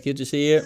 Good to see you.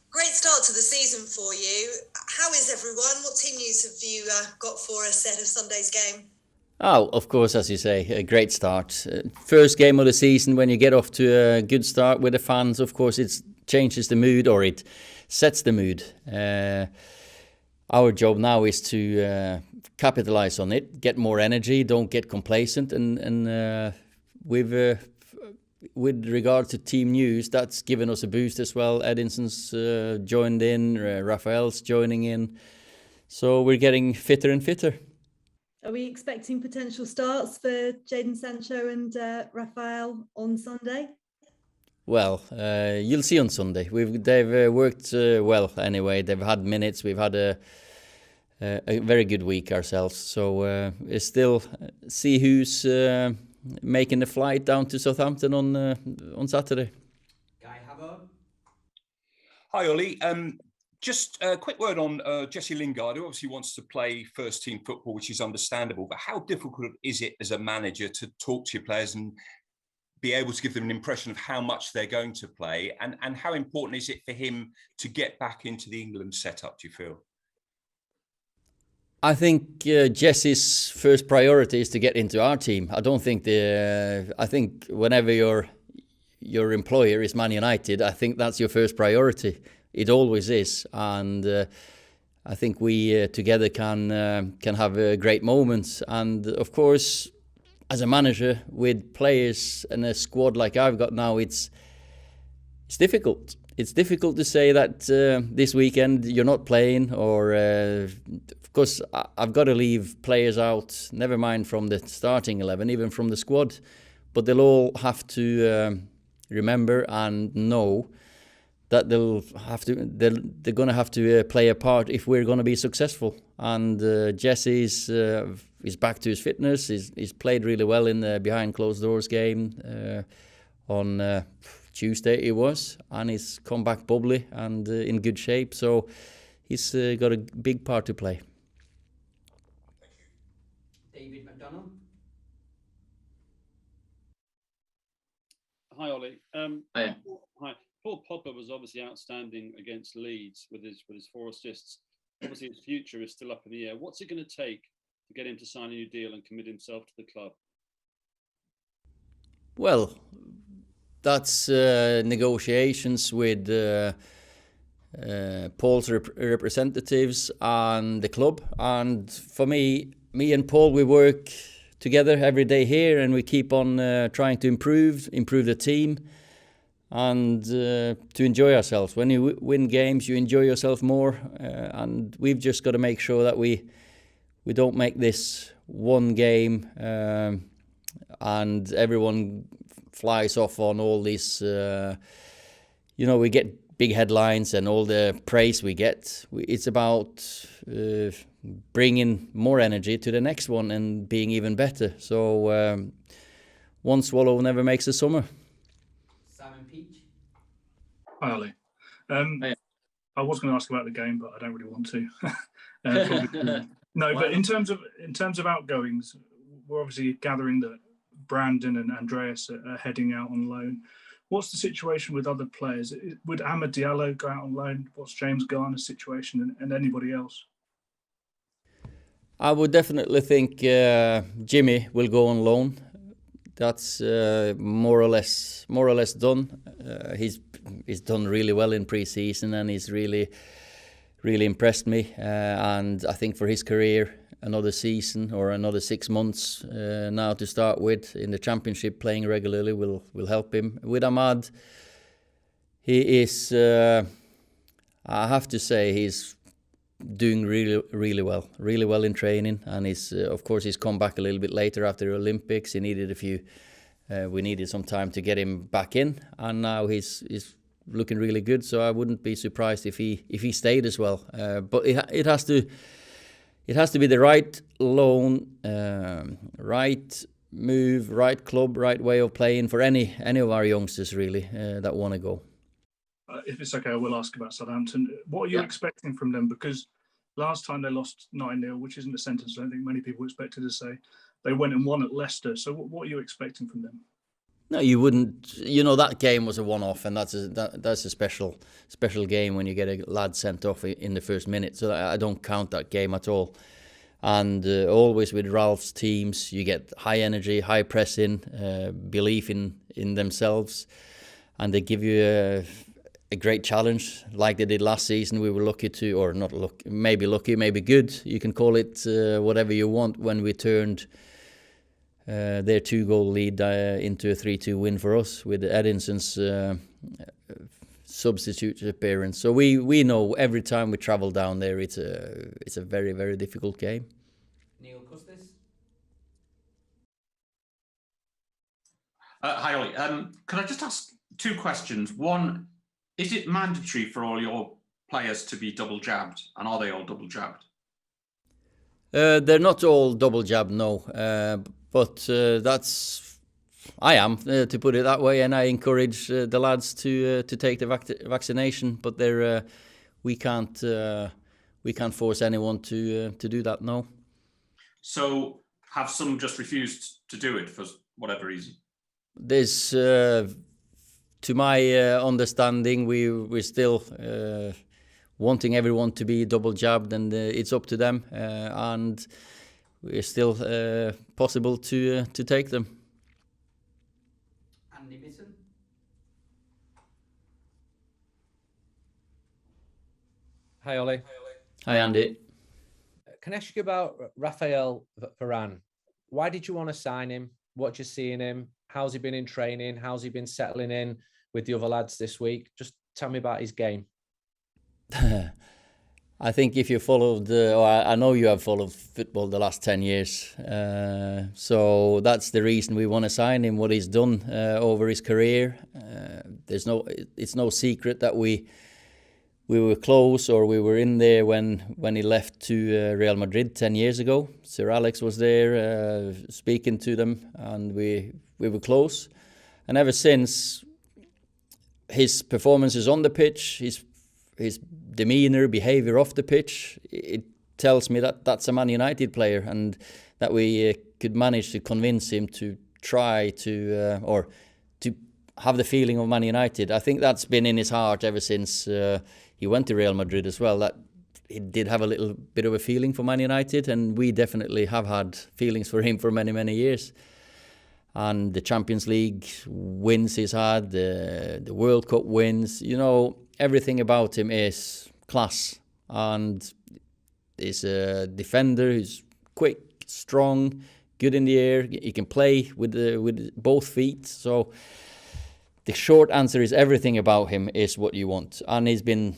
Great start to the season for you. How is everyone? What team news have you got for us ahead of Sunday's game? Oh, of course, as you say, a great start. First game of the season, when you get off to a good start with the fans, of course, it changes the mood, or it sets the mood. Our job now is to capitalize on it, get more energy, don't get complacent, and with regard to team news, that's given us a boost as well. Eddinson's joined in, Rafael's joining in, so we're getting fitter and fitter. Are we expecting potential starts for Jadon Sancho and Rafael on Sunday? Well, you'll see on Sunday. They've worked well anyway. They've had minutes. We've had a very good week ourselves. So it's still see who's making the flight down to Southampton on Saturday. Guy Havard. Hi, Ollie. Just a quick word on Jesse Lingard, who obviously wants to play first-team football, which is understandable. But how difficult is it as a manager to talk to your players and be able to give them an impression of how much they're going to play? And how important is it for him to get back into the England setup, do you feel? I think Jesse's first priority is to get into our team. I don't think I think whenever your employer is Man United, I think that's your first priority. It always is, and I think we together can have great moments. And of course, as a manager with players and a squad like I've got now, it's difficult. It's difficult to say that this weekend you're not playing, or of course I've got to leave players out. Never mind from the starting 11, even from the squad, but they'll all have to remember and know that they're going to have to play a part if we're going to be successful. And Jesse is back to his fitness. He's played really well in the behind closed doors game on Tuesday it was, and he's come back bubbly and in good shape. So he's got a big part to play. David McDonald. Hi, Ollie. Hi. Hi. Paul Pogba was obviously outstanding against Leeds with his 4 assists. Obviously, his future is still up in the air. What's it going to take to get him to sign a new deal and commit himself to the club? Well, that's negotiations with Paul's representatives and the club. And for me and Paul, we work together every day here, and we keep on trying to improve the team, and to enjoy ourselves. When you win games, you enjoy yourself more, and we've just got to make sure that we don't make this one game and everyone flies off on all these, we get big headlines and all the praise we get. It's about bringing more energy to the next one and being even better. So one swallow never makes a summer. Simon Peach. Hi, Ollie. I was going to ask about the game, but I don't really want to. No, but in terms of outgoings, we're obviously gathering that Brandon and Andreas are heading out on loan. What's the situation with other players? Would Amad Diallo go out on loan? What's James Garner's situation and anybody else? I would definitely think Jimmy will go on loan. That's more or less done. He's done really well in pre-season, and he's really impressed me. And I think for his career, another season or another 6 months now to start with in the Championship, playing regularly will help him. With Amad, he is, I have to say, he's doing really well in training, and of course he's come back a little bit later after the Olympics. He needed we needed some time to get him back in, and now he's looking really good. So I wouldn't be surprised if he stayed as well. But it has to be the right loan, right move, right club, right way of playing for any of our youngsters really that want to go. If it's okay, I will ask about Southampton. What are you expecting from them? Because last time they lost 9-0, which isn't a sentence I don't think many people expected to say. They went and won at Leicester. So what are you expecting from them? No, you wouldn't. You know, that game was a one-off, and that's a special game when you get a lad sent off in the first minute. So I don't count that game at all. And always with Ralph's teams, you get high energy, high pressing, belief in themselves, and they give you a great challenge like they did last season. We were lucky to, or not lucky, maybe good. You can call it whatever you want. When we turned their 2-goal lead into a 3-2 win for us with Eddinson's substitute appearance. So we know every time we travel down there, it's a very, very difficult game. Neil Custis. Hi Ollie. Can I just ask 2 questions? One, is it mandatory for all your players to be double jabbed, and are they all double jabbed? They're not all double jabbed, no. But I am, to put it that way, and I encourage the lads to take the vaccination. But we can't force anyone to do that. No. So have some just refused to do it for whatever reason? There's, to my understanding, we're still wanting everyone to be double jabbed, and it's up to them. And it's still possible to take them. Andy Bisson. Hi Ollie. Hi Andy. Can I ask you about Raphael Varane? Why did you want to sign him? What do you see in him? How's he been in training? How's he been settling in with the other lads this week? Just tell me about his game. I think if you followed, I know you have followed football the last 10 years. So that's the reason we want to sign him, what he's done over his career. It's no secret that we were close, or we were in there when he left to Real Madrid 10 years ago. Sir Alex was there speaking to them, and we were close. And ever since, his performances on the pitch, his demeanour, behaviour off the pitch, it tells me that that's a Man United player, and that we could manage to convince him to try to or to have the feeling of Man United. I think that's been in his heart ever since he went to Real Madrid as well, that he did have a little bit of a feeling for Man United, and we definitely have had feelings for him for many, many years. And the Champions League wins he's had, the World Cup wins, everything about him is class. And he's a defender, he's quick, strong, good in the air, he can play with both feet. So the short answer is everything about him is what you want. And he's been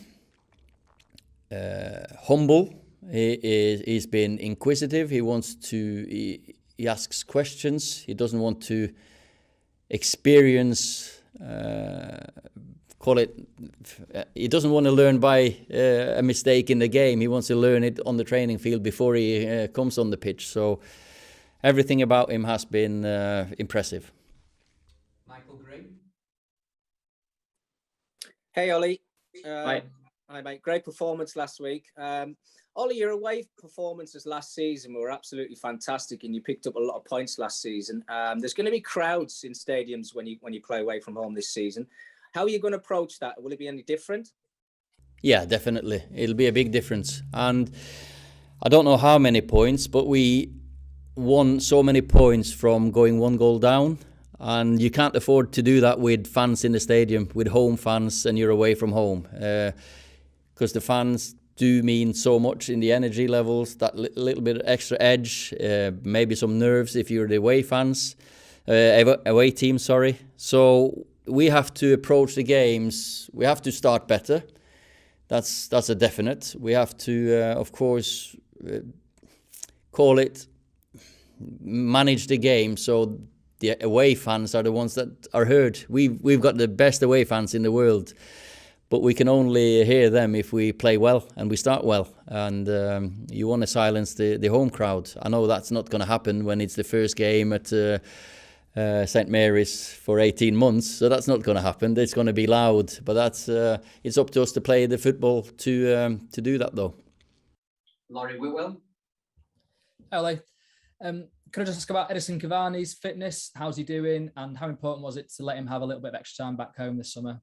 humble, he's been inquisitive, he asks questions, he doesn't want to experience, he doesn't want to learn by a mistake in the game. He wants to learn it on the training field before he comes on the pitch. So everything about him has been impressive. Michael Gray. Hey Ollie. Hi. Hi mate, great performance last week. Ollie, your away performances last season were absolutely fantastic, and you picked up a lot of points last season. There's going to be crowds in stadiums when you play away from home this season. How are you going to approach that? Will it be any different? Yeah, definitely. It'll be a big difference. And I don't know how many points, but we won so many points from going 1 goal down. And you can't afford to do that with fans in the stadium, with home fans, and you're away from home. Because the fans do mean so much in the energy levels, that little bit of extra edge, maybe some nerves if you're the away team, sorry. So we have to approach the games, we have to start better. That's a definite. We have to, of course, manage the game so the away fans are the ones that are heard. We've got the best away fans in the world, but we can only hear them if we play well and we start well. And you want to silence the home crowd. I know that's not going to happen when it's the first game at St. Mary's for 18 months, so that's not going to happen. It's going to be loud, but that's it's up to us to play the football to do that, though. Laurie Whitwell. Hello. Can I just ask about Edison Cavani's fitness? How's he doing? And how important was it to let him have a little bit of extra time back home this summer?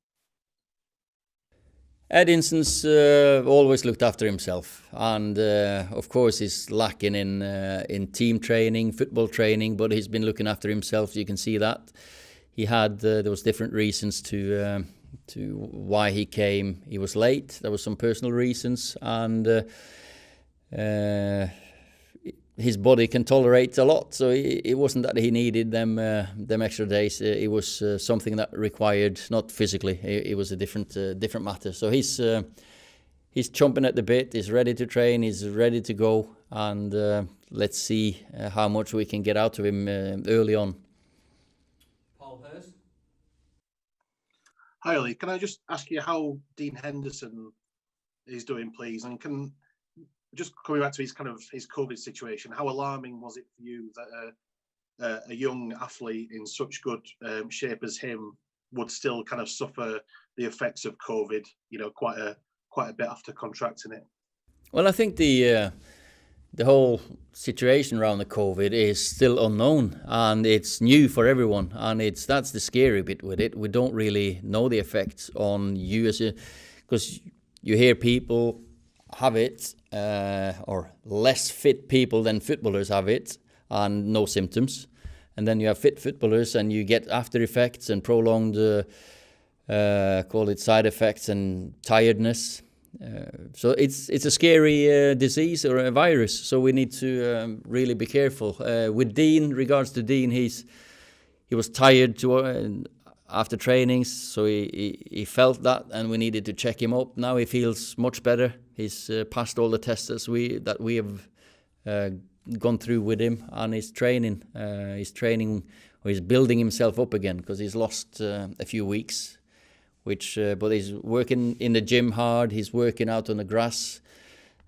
Edison's always looked after himself, and of course he's lacking in team training, football training, but he's been looking after himself. You can see that he had there was different reasons to why he came. He was late. There was some personal reasons, and his body can tolerate a lot. So it wasn't that he needed them extra days. It was something that required, not physically. It was a different matter. So he's chomping at the bit. He's ready to train. He's ready to go. And let's see how much we can get out of him early on. Paul Hurst. Hi, Ollie. Can I just ask you how Dean Henderson is doing, please? And just coming back to his COVID situation, how alarming was it for you that a young athlete in such good shape as him would still kind of suffer the effects of COVID, quite a bit after contracting it? Well, I think the whole situation around the COVID is still unknown, and it's new for everyone, and that's the scary bit with it. We don't really know the effects on you because you hear people have it, or less fit people than footballers have it, and no symptoms. And then you have fit footballers, and you get after effects and prolonged, call it side effects and tiredness. So it's a scary disease or a virus. So we need to really be careful. With Dean, regards to Dean, he was tired after trainings, so he felt that, and we needed to check him up. Now he feels much better. He's passed all the tests that we have gone through with him, and he's training. He's building himself up again because he's lost a few weeks. But he's working in the gym hard. He's working out on the grass.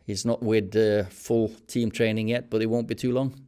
He's not with full team training yet, but it won't be too long.